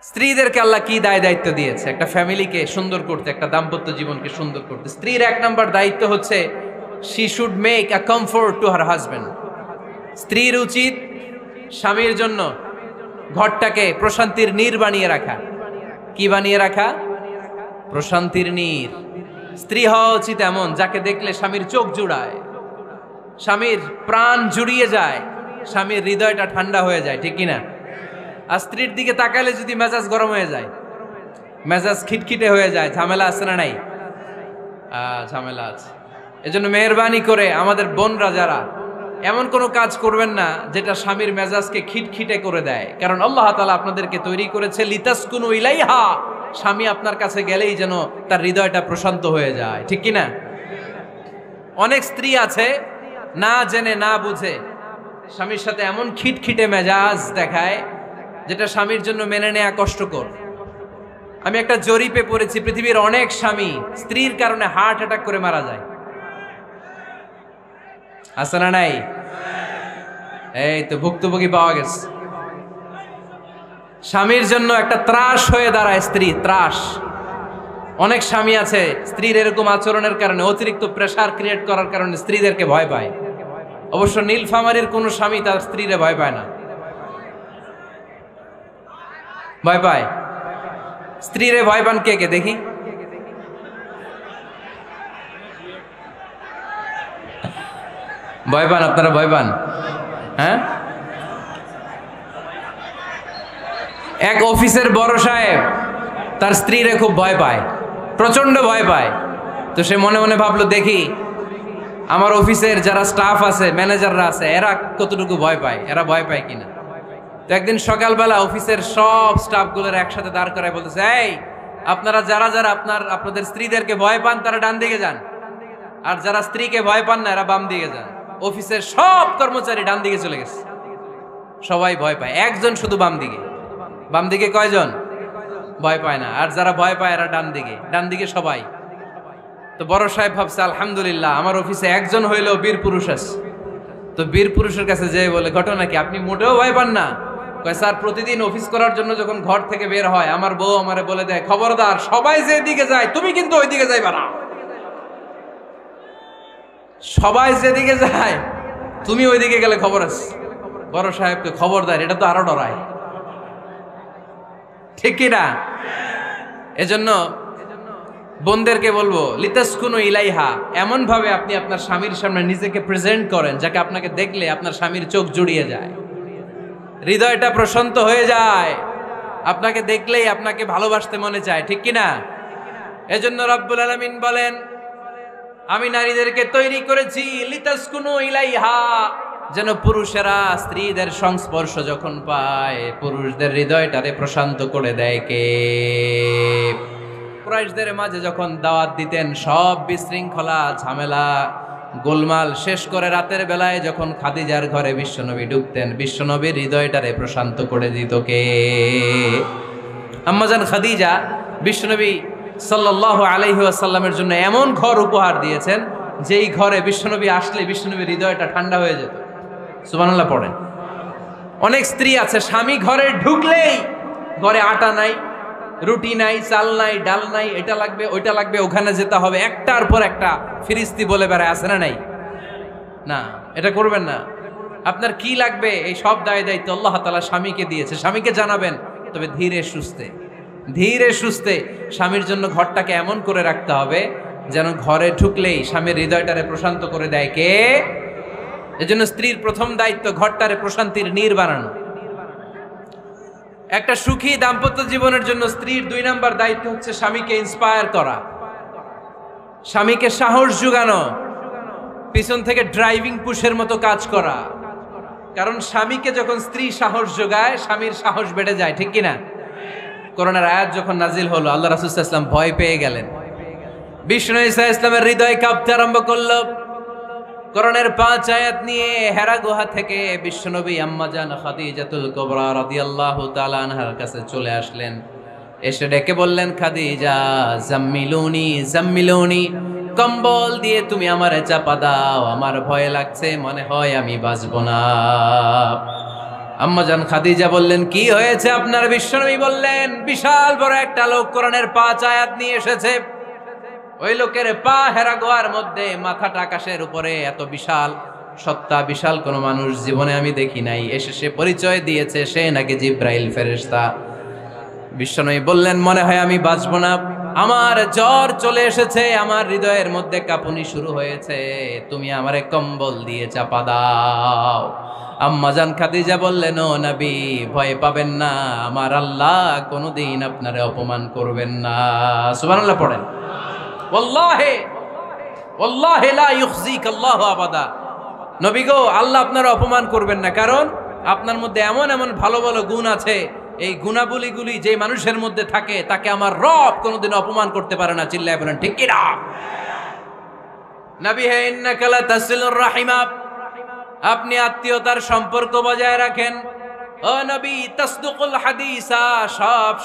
স্ত্রীদেরকে আল্লাহ কি দায়িত্ব দিয়েছে একটা ফ্যামিলিকে সুন্দর করতে, একটা দাম্পত্য জীবনকে সুন্দর করতে। স্ত্রীর এক নম্বর দায়িত্ব হচ্ছে she should make a comfort to her husband. স্ত্রীর উচিত স্বামীর জন্য ঘরটাকে প্রশান্তির নীর বানিয়ে রাখা। কি বানিয়ে রাখা? প্রশান্তির নীর। স্ত্রী হওয়া উচিত এমন যাকে দেখলে স্বামীর চোখ জুড়ায়, স্বামীর প্রাণ জুড়িয়ে যায়, স্বামীর হৃদয়টা ঠান্ডা হয়ে যায়, ঠিক কিনা? আর স্ত্রীর দিকে তাকালে যদি মেজাজ গরম হয়ে যায়, মেজাজ খিটখিটে হয়ে যায়, ঝামেলা আছে না নাই? ঝামেলা আছে। এজন্য মেহেরবানি করে আমাদের বোনরা যারা এমন কোনো কাজ করবেন না যেটা স্বামীর মেজাজকে খিটখিটে করে দেয়, কারণ আল্লাহ তাআলা আপনাদেরকে তৈরি করেছে লিতাসকুনু ইলাইহা। স্বামী আপনার কাছে গেলেই যেন তার হৃদয়টা প্রশান্ত হয়ে যায়, ঠিক কিনা? অনেক স্ত্রী আছে না জেনে না বুঝে স্বামীর সাথে এমন খিটখিটে মেজাজ দেখায় যেটা স্বামীর জন্য মেনে নেওয়া কষ্টকর। আমি একটা জরিপে পড়েছি, পৃথিবীর অনেক স্বামী স্ত্রীর কারণে হার্ট অ্যাটাক করে মারা যায়। আছে না নাই? এই তো ভুক্তভোগী পাওয়া গেছে। স্বামীর জন্য একটা ত্রাস হয়ে দাঁড়ায় স্ত্রী, ত্রাস। অনেক স্বামী আছে স্ত্রীর এরকম আচরণের কারণে, অতিরিক্ত প্রেসার ক্রিয়েট করার কারণে স্ত্রীদেরকে ভয় পায়। অবশ্য নীলফামারীর কোনো স্বামী তার স্ত্রীরে ভয় পায় না। ভয় পায়? স্ত্রীরে ভয় পান কে কে দেখি? ভয় পান আপনারা? ভয় পান? হ্যাঁ, এক অফিসের বড় সাহেব তার স্ত্রীরে খুব ভয় পায়, প্রচন্ড ভয় পায়। তো সে মনে মনে ভাবলো, দেখি আমার অফিসের যারা স্টাফ আছে, ম্যানেজাররা আছে, এরা কতটুকু ভয় পায়, এরা ভয় পায় কিনা। তো একদিন সকালবেলা অফিসের সব স্টাফগুলোর একসাথে দাঁড় করায় বলতেছে, এই আপনারা যারা যারা আপনাদের স্ত্রীদেরকে ভয় পান তারা ডান দিকে যান, আর যারা স্ত্রীকে ভয় পান না এরা বাম দিকে যান। অফিসের সব কর্মচারী ডান দিকে চলে গেছে, সবাই ভয় পায়, একজন শুধু বাম দিকে। বাম দিকে কয়জন? ভয় পায় না। আর যারা ভয় পায় এরা ডান দিকে, ডান দিকে সবাই। তো বড় সাহেব ভাবছে, আলহামদুলিল্লাহ আমার অফিসে একজন হইলেও বীর পুরুষ আছে। তো বীর পুরুষের কাছে যেয়ে বলে, ঘটনা কি, আপনি মোটেও ভয় পান না? কয়, স্যার প্রতিদিন অফিস করার জন্য যখন ঘর থেকে বের হয় আমার বউ আমারে বলে দেয়, খবরদার সবাই যে দিকে যায় তুমি কিন্তু ওই দিকে যাইবা না, সবাই যেদিকে যায় তুমি ওই দিকে গেলে খবর আছে। বড় সাহেবকে খবরদার, এটা তো আরো ডরায়, ঠিক কিনা? এজন্য বোনদেরকে বলবো, লিতাসকুনু ইলাইহা, এমন ভাবে আপনি আপনার স্বামীর সামনে নিজেকে প্রেজেন্ট করেন যাকে আপনাকে দেখলে আপনার স্বামীর চোখ জুড়িয়ে যায়, হৃদয়টা প্রশান্ত হয়ে যায়, আপনাকে দেখলেই আপনাকে ভালোবাসতে মনে চায়, ঠিক কিনা? এজন্য রব্বুল আলামিন বলেন, আমি নারীদেরকে তৈরি করেছি লিতাসকুনু ইলাইহা, যেন পুরুষেরা স্ত্রীদের সংস্পর্শ যখন পায় পুরুষদের হৃদয়টারে প্রশান্ত করে দেয়। কে? কুরাইশদের মাঝে যখন দাওয়াত দিতেন সব বিশৃঙ্খলা ঝামেলা গোলমাল শেষ করে রাতের বেলায় যখন খাদিজার ঘরে বিশ্বনবী ঢুকতেন, বিশ্বনবীর হৃদয়টারে প্রশান্ত করে দিত কে? আম্মাজান খাদিজা বিশ্বনবী সাল্লাল্লাহু আলাইহি ওয়াসাল্লামের জন্য এমন ঘর উপহার দিয়েছেন যেই ঘরে বিশ্বনবী আসলে বিশ্বনবীর হৃদয়টা ঠান্ডা হয়ে যেত। সুবহানাল্লাহ পড়েন। অনেক স্ত্রী আছে স্বামী ঘরে ঢুকলেই ঘরে আটা নাই, রুটি নাই, চাল নাই, ডাল নাই, এটা লাগবে ওইটা লাগবে, ওখানে যেতে হবে, একটার পর একটা ফিরিস্তি বলে বেড়ায়, আছে না নাই? না, এটা করবেন না। আপনার কি লাগবে এই সব দায়িত্ব আল্লাহ তাআলা স্বামীকে দিয়েছে, স্বামীকে জানাবেন, তবে ধীরে সুস্থে, ধীরে সুস্থে স্বামীর জন্য ঘরটাকে এমন করে রাখতে হবে যেন ঘরে ঢুকলেই স্বামীর হৃদয়টারে প্রশান্ত করে দেয়। কে? এজন্য স্ত্রীর প্রথম দায়িত্ব ঘরটারে প্রশান্তির নীর বানানো। একটা সুখী দাম্পত্য জীবনের জন্য স্ত্রীর 2 নাম্বার দায়িত্ব হচ্ছে স্বামীকে ইন্সপায়ার করা, স্বামীকে সাহস যোগানো, পিছন থেকে ড্রাইভিং পুশের মতো কাজ করা। কারণ স্বামীকে যখন স্ত্রী সাহস যোগায় স্বামীর সাহস বেড়ে যায়, ঠিক কিনা? করোনার আয়াত যখন নাজিল হলো আল্লাহ রাসূল সাল্লাল্লাহু আলাইহি ওয়াসাল্লাম ভয় পেয়ে গেলেন, বিষ্ণু নবী সাল্লাল্লাহু আলাইহি ওয়াসাল্লামের হৃদয় কাঁপতে আরম্ভ করলো। করোনার 5 আয়াত নিয়ে হেরা গুহা থেকে বিশ্বনবী আম্মাজান খাদিজাতুল কুবরা রাদিয়াল্লাহু তাআলা আনহার কাছে চলে আসলেন। এসে ডেকে বললেন, খাদিজা জাম্মিলুনি জাম্মিলুনি, কম্বল দিয়ে তুমি আমারে চাপা দাও, আমার ভয় লাগছে, মনে হয় আমি বাঁচব না। আম্মাজান খাদিজা বললেন, কি হয়েছে আপনার? বিশ্বনবী বললেন, বিশাল বড় একটা লোক কোরআনের 5 আয়াত নিয়ে এসেছে। ওই লোকের পা হেরা গোয়ার মধ্যে, মাথাটা আকাশের উপরে, এত বিশাল সত্তা, বিশাল কোন মানুষ জীবনে আমি দেখি নাই। এসে সে পরিচয় দিয়েছে সে নাকি জিব্রাইল ফেরেশতা। বিশ্বনবী বললেন, মনে হয় আমি বাঁচবো না, আমার জ্বর চলে এসেছে, আমার হৃদয়ের মধ্যে কাঁপুনি শুরু হয়েছে, তুমি আমারে কম্বল দিয়ে চাপা দাও। আম্মাজান খাদিজা বললেন, ও নবী, ভয় পাবেন না, আমার আল্লাহ কোনোদিন আপনারে অপমান করবেন না। সুবহানাল্লাহ পড়েন। ওয়াল্লাহি ওয়াল্লাহি লা ইউখজিক আল্লাহু আবাদা। নবী গো, আল্লাহ আপনারা অপমান করবেন না, কারণ আপনার মধ্যে এমন এমন ভালো ভালো গুণ আছে, এই গুণাবলীগুলি যে মানুষের মধ্যে থাকে তাকে আমার রব কোনোদিন অপমান করতে পারে না। চিল্লায় বলেন ঠিক কি না? নবী হে, ইন্নাকা লা তাসিলুর রাহিমা, আপনি আত্মীয়তার সম্পর্ক বজায় রাখেন। ও নবী, তাসদুকুল হাদিসা, সব